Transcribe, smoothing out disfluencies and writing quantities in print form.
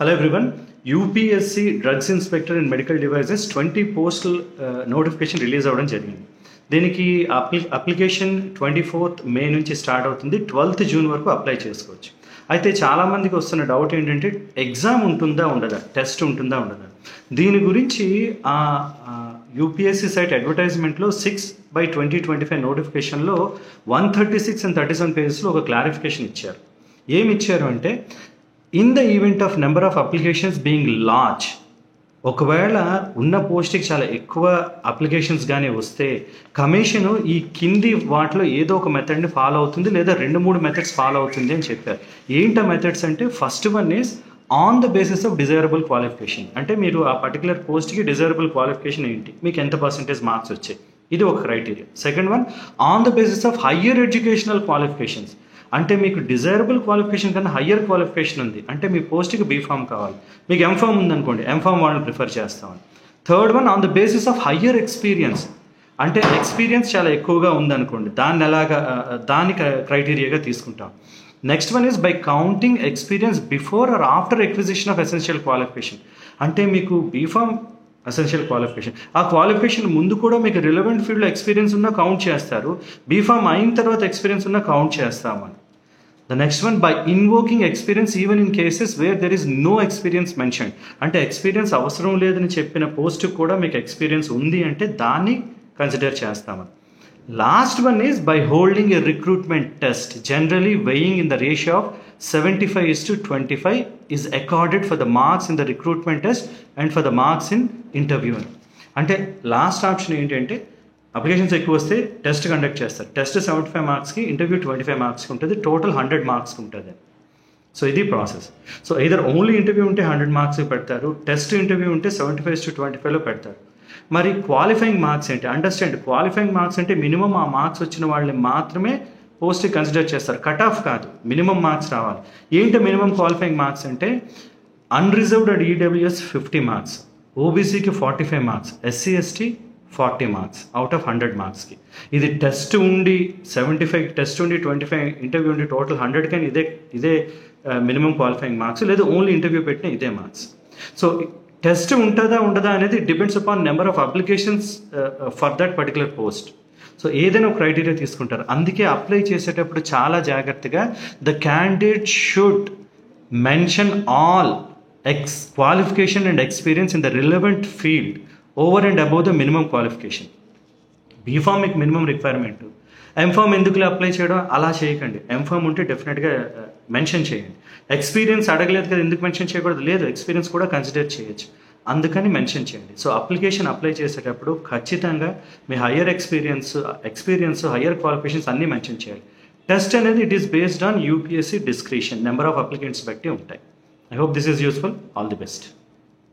Hello everyone. UPSC Drugs Inspector in Medical Devices 20 postal notification release అవ్వడం జరిగింది. దీనికి application 24th మే నుంచి start అవుతుంది. 12th జూన్ వరకు అప్లై చేసుకోవచ్చు. అయితే చాలామందికి వస్తున్న డౌట్ ఏంటంటే ఎగ్జామ్ ఉంటుందా ఉండదా, టెస్ట్ ఉంటుందా ఉండదా. దీని గురించి యూపీఎస్సీ సైట్ అడ్వర్టైజ్మెంట్లో 6/2025 నోటిఫికేషన్లో 136 and 37 పేజెస్లో ఒక క్లారిఫికేషన్ ఇచ్చారు. ఏమి ఇచ్చారు అంటే in the event of number of applications being large, ఒకవేళ ఉన్న పోస్ట్కి చాలా ఎక్కువ అప్లికేషన్స్ కానీ వస్తే కమిషను ఈ కింది వాటిలో ఏదో ఒక మెథడ్ని ఫాలో అవుతుంది లేదా 2-3 మెథడ్స్ ఫాలో అవుతుంది అని చెప్పారు. ఏంటి మెథడ్స్ అంటే first one is on the basis of desirable qualification. అంటే మీరు ఆ పర్టికులర్ పోస్ట్కి డిజైరబుల్ క్వాలిఫికేషన్ ఏంటి, మీకు ఎంత పర్సెంటేజ్ మార్క్స్ వచ్చాయి, ఇది ఒక criteria. Second one on the basis of higher educational qualifications. అంటే మీకు డిజైరబుల్ క్వాలిఫికేషన్ కన్నా హయ్యర్ క్వాలిఫికేషన్ ఉంది అంటే మీ పోస్ట్కి బీఫామ్ కావాలి, మీకు ఎంఫామ్ ఉందనుకోండి ఎంఫామ్ వాళ్ళని ప్రిఫర్ చేస్తామని. Third one on the basis of higher experience, అంటే ఎక్స్పీరియన్స్ చాలా ఎక్కువగా ఉందనుకోండి దాన్ని క్రైటీరియాగా తీసుకుంటాం. Next one is by counting experience before or after acquisition of essential qualification. అంటే మీకు బీఫామ్ ఎసెన్షియల్ క్వాలిఫికేషన్, ఆ క్వాలిఫికేషన్ ముందు కూడా మీకు రిలవెంట్ ఫీల్డ్లో ఎక్స్పీరియన్స్ ఉన్నా కౌంట్ చేస్తారు, బీఫామ్ అయిన తర్వాత ఎక్స్పీరియన్స్ ఉన్నా కౌంట్ చేస్తామని. The next one by invoking experience even in cases where there is no experience mention. అంటే ఎక్స్పీరియన్స్ అవసరం లేదని చెప్పిన పోస్ట్కి కూడా మీకు ఎక్స్పీరియన్స్ ఉంది అంటే దాన్ని కన్సిడర్ చేస్తామని. Last one is by holding a recruitment test generally weighing in the ratio of 75:25 is accorded for the marks in the recruitment test and for the marks in interview. అంటే last option ఏంటంటే applications ఎక్కువ వస్తే test conduct చేస్తారు, test 75 మార్క్స్కి, interview 25 మార్క్స్కి ఉంటుంది, total 100 మార్క్స్కి ఉంటుంది. సో ఇది process. So either only interview ఉంటే 100 మార్క్స్ పెడతారు, టెస్ట్ ఇంటర్వ్యూ ఉంటే 75:25లో పెడతారు. మరి క్వాలిఫైయింగ్ మార్క్స్ ఏంటి, అండర్స్టాండ్ క్వాలిఫైయింగ్ మార్క్స్ అంటే మినిమం ఆ మార్క్స్ వచ్చిన వాళ్ళని మాత్రమే పోస్ట్ కన్సిడర్ చేస్తారు, కట్ ఆఫ్ కాదు, మినిమం మార్క్స్ రావాలి. ఏంటి మినిమం క్వాలిఫైయింగ్ మార్క్స్ అంటే అన్రిజర్వ్డ్ అండ్ ఈడబ్ల్యూఎస్ 50 మార్క్స్, ఓబీసీకి 45 marks, SC ST 40 marks out of 100 మార్క్స్కి. ఇది టెస్ట్ ఉండి 75, టెస్ట్ ఉండి 25, ఇంటర్వ్యూ ఉండి టోటల్ 100 కానీ ఇదే మినిమం క్వాలిఫైయింగ్ మార్క్స్, లేదా ఓన్లీ ఇంటర్వ్యూ పెట్టిన ఇదే మార్క్స్. సో టెస్ట్ ఉంటుందా ఉండదా అనేది depends upon number of applications for that particular post. So ఏదైనా ఒక క్రైటీరియా తీసుకుంటారు. అందుకే అప్లై చేసేటప్పుడు చాలా జాగ్రత్తగా the candidate should mention all qualification and experience in the relevant field over and above the minimum qualification. B Pharm మీకు minimum requirement, M Pharm ఎందుకులే apply చేయడం అలా చేయకండి. ఎంఫామ్ ఉంటే డెఫినెట్గా మెన్షన్ చేయండి. ఎక్స్పీరియన్స్ అడగలేదు కదా ఎందుకు మెన్షన్ చేయకూడదు, లేదు ఎక్స్పీరియన్స్ కూడా కన్సిడర్ చేయొచ్చు, అందుకని మెన్షన్ చేయండి. సో అప్లికేషన్ అప్లై చేసేటప్పుడు ఖచ్చితంగా మీ హయ్యర్ ఎక్స్పీరియన్స్, హయ్యర్ క్వాలిఫికేషన్స్ అన్నీ మెన్షన్ చేయాలి. టెస్ట్ అనేది it is based on UPSC discretion, number of applicants బట్టి ఉంటాయి. I hope this is useful. All the best.